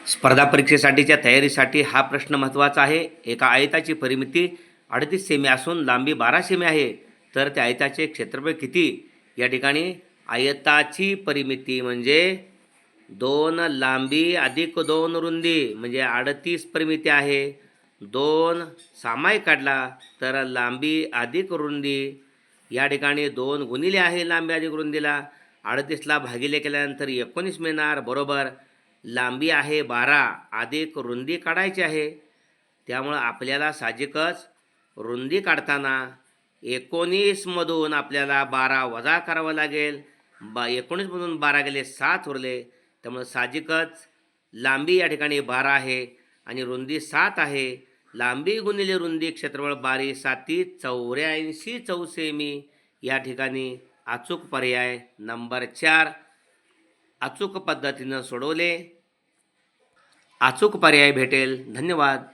स्पर्धा परीक्षेसाठीच्या तयारीसाठी हा प्रश्न महत्त्वाचा आहे. एका आयताची परिमिती 38 सेमी असून लांबी 12 सेमी आहे, तर त्या आयताचे क्षेत्रफळ किती? या ठिकाणी आयताची परिमिती म्हणजे 2 लांबी अधिक 2 रुंदी म्हणजे 38 परिमिती आहे. 2 सामायिक काढला तर लांबी अधिक रुंदी या ठिकाणी 2 गुणिले आहे लांबी अधिक रुंदीला. 38ला भागिले केल्यानंतर 19 मिळणार. बरोबर. लांबी आहे 12 अधिक रुंदी काढायची आहे, त्यामुळं आपल्याला साहजिकच रुंदी काढताना 19मधून आपल्याला 12 वजा करावं लागेल. 19मधून 12 गेले 7 उरले, त्यामुळे साहजिकच लांबी या ठिकाणी 12 आहे आणि रुंदी 7 आहे. लांबी गुणिले रुंदी क्षेत्रफळ 12 7 84 चौसेमी या ठिकाणी अचूक पर्याय नंबर 4 अचूक पद्धतीनं सोडवले. अचूक पर्याय भेटेल. धन्यवाद.